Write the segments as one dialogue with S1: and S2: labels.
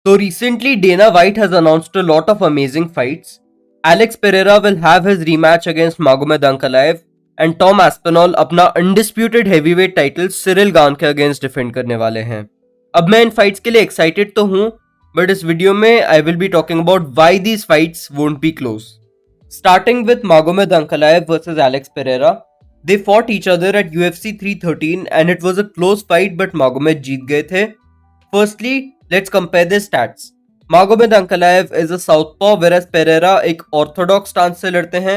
S1: So recently, Dana White has announced a lot of amazing fights. Alex Pereira will have his rematch against Magomed Ankalaev and Tom Aspinall अपना undisputed heavyweight title Ciryl Gane के against defend करने वाले हैं. अब मैं इन fights के लिए excited तो हूँ, बट इस वीडियो में I will be talking about why these fights won't be close. Starting with Magomed Ankalaev versus Alex Pereira, they fought each other at UFC 313 and it was a close fight but Magomed जीत गए थे. Firstly, let's compare their stats. Magomed Ankalaev is a southpaw whereas Pereira एक orthodox stance से लड़ते हैं.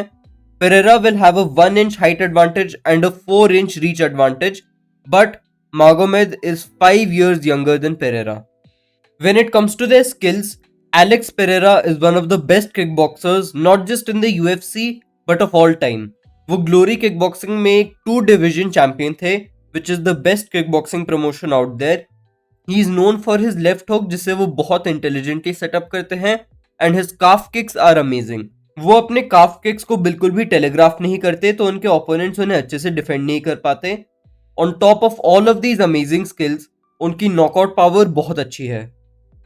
S1: Pereira will have a 1-inch height advantage and a 4-inch reach advantage, but Magomed is 5 years younger than Pereira. When it comes to their skills, Alex Pereira is one of the best kickboxers not just in the UFC but of all time. वो glory kickboxing में एक 2 division champion थे, which is the best kickboxing promotion out there. He is known for his left hook जिसे वो बहुत intelligently setup करते हैं and his calf kicks are amazing. वो अपने काफ किक्स को बिल्कुल भी टेलीग्राफ नहीं करते तो उनके ओपोनेंट्स उन्हें अच्छे से डिफेंड नहीं कर पाते. On top of all of these amazing skills, उनकी नॉकआउट पावर बहुत अच्छी है.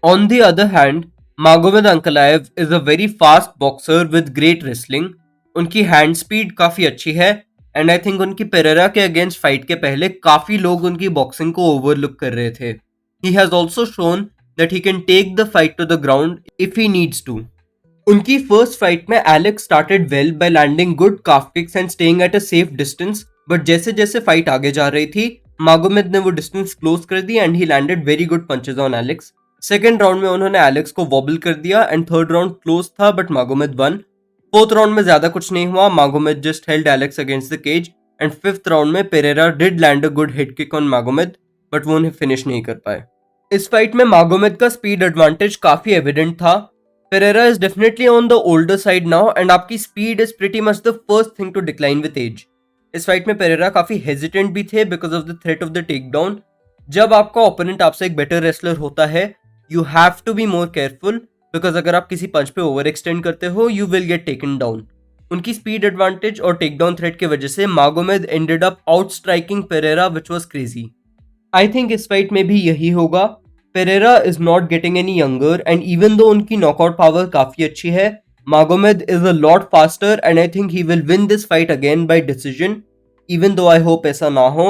S1: On the other hand, Magomed Ankalaev is a very fast boxer with great wrestling. उनकी हैंड स्पीड काफी अच्छी है एंड आई थिंक उनकी पेरेरा के अगेंस्ट फाइट के पहले काफी लोग उनकी बॉक्सिंग को ओवरलुक कर रहे थे. He has also shown that he can take the fight to the ground if he needs to. उनकी फर्स्ट फाइट में Alex started well by landing good calf kicks and staying at a safe distance, but जैसे जैसे fight आगे जा रही थी, मागोमेद ने वो डिस्टेंस क्लोज कर दी and he landed very good punches on Alex. Second round में उन्होंने एलेक्स को वॉबल कर दिया एंड थर्ड राउंड क्लोज था but Magomed won. Fourth round में ज्यादा कुछ नहीं हुआ, Magomed just held Alex against the cage and fifth round में Pereira did land a good hit kick on Magomed but वो उन्हें फिनिश नहीं कर पाए. इस फाइट में मागोमेद का स्पीड एडवांटेज काफी एविडेंट था. Pereira is definitely on the older side now and आपकी speed is pretty much the first thing to decline with age. इस फाइट में Pereira काफी hesitant भी थे because of the threat of the takedown. जब आपका opponent आपसे एक बेटर रेसलर होता है, you have to be more careful because अगर आप किसी पंच पे ओवर एक्सटेंड करते हो, you will get taken down. उनकी स्पीड एडवांटेज और टेकडाउन थ्रेट की वजह से मागोमेद ended up outstriking Pereira which was crazy. I think इस फाइट में भी यही होगा. Pereira is not getting any younger and even though उनकी knockout power काफी अच्छी है, Magomed is a lot faster and I think he will win this fight again by decision. Even though I hope ऐसा ना हो.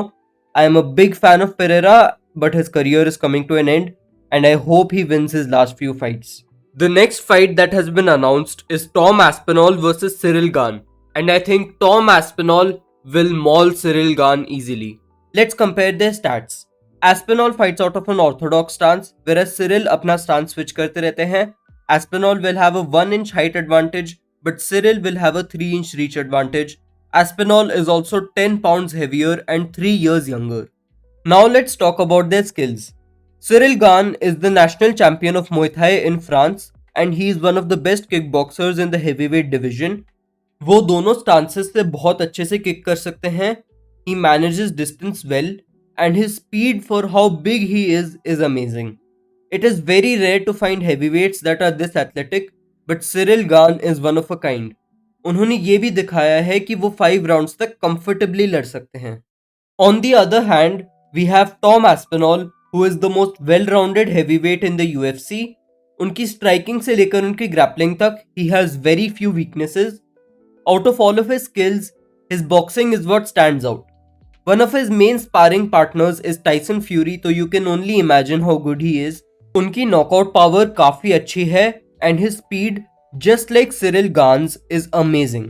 S1: I am a big fan of Pereira but his career is coming to an end and I hope he wins his last few fights. The next fight that has been announced is Tom Aspinall versus Ciryl Gane and I think Tom Aspinall will maul Ciryl Gane easily. Let's compare their stats. Aspinall fights out of an orthodox stance, whereas Ciryl अपना stance switch करते रहते हैं. Aspinall will have a 1-inch height advantage, but Ciryl will have a 3-inch reach advantage. Aspinall is also 10 pounds heavier and 3 years younger. Now let's talk about their skills. Ciryl Gane is the national champion of Muay Thai in France, and he is one of the best kickboxers in the heavyweight division. वो दोनों stances से बहुत अच्छे से kick कर सकते हैं. He manages distance well. And his speed for how big he is amazing. It is very rare to find heavyweights that are this athletic, but Ciryl Gane is one of a kind. उन्होंने ये भी दिखाया है कि वो 5 rounds तक comfortably लड़ सकते हैं. On the other hand, we have Tom Aspinall, who is the most well-rounded heavyweight in the UFC. उनकी striking से लेकर उनकी grappling तक, he has very few weaknesses. Out of all of his skills, his boxing is what stands out. One of his main sparring partners is Tyson Fury, so you can only imagine how good he is. उनकी knockout power काफी अच्छी है and his speed, just like Ciryl Gane's, is amazing.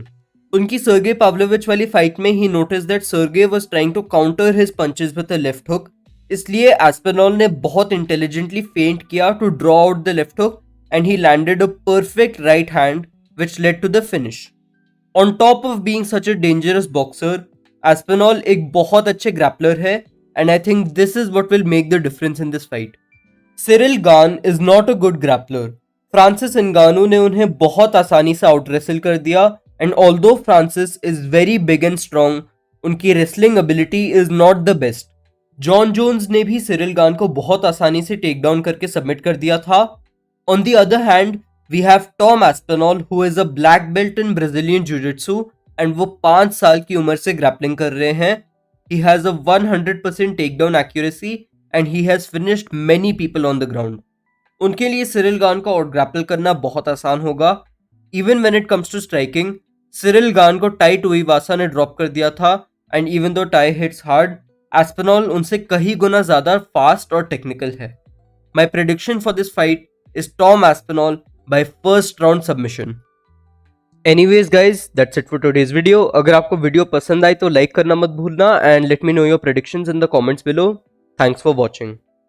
S1: उनकी Sergey Pavlovich वाली fight में he noticed that Sergey was trying to counter his punches with a left hook. इसलिए Aspinall ने बहुत intelligently feint किया to draw out the left hook and he landed a perfect right hand which led to the finish. On top of being such a dangerous boxer, Aspinall एक बहुत अच्छे grappler है and I think this is what will make the difference in this fight. Ciryl Gane is not a good grappler. Francis Ngannou ने उन्हें बहुत आसानी से out wrestle कर दिया and although Francis is very big and strong, उनकी wrestling ability is not the best. Jon Jones ने भी Ciryl Gane को बहुत आसानी से टेक डाउन करके सबमिट कर दिया था. On the other hand, we have Tom Aspinall who is a black belt in Brazilian Jiu-Jitsu and वो 5 साल की उम्र से ग्रैपलिंग कर रहे हैं. He has a 100% takedown accuracy and he has finished many people on the ground. उनके लिए सिरिल गान को आउट ग्रैपल करना बहुत आसान होगा। Even when it comes to striking, Ciryl Gane को टाई टुइवासा ने ड्रॉप कर दिया था, and even though Tai hits hard, Aspinall उनसे कहीं गुना ज्यादा फास्ट और टेक्निकल है। My prediction for this fight is Tom Aspinall by first round submission. Anyways guys, that's it for today's video. अगर आपको वीडियो पसंद आई तो लाइक करना मत भूलना, and let me know your predictions in the comments below. Thanks for watching.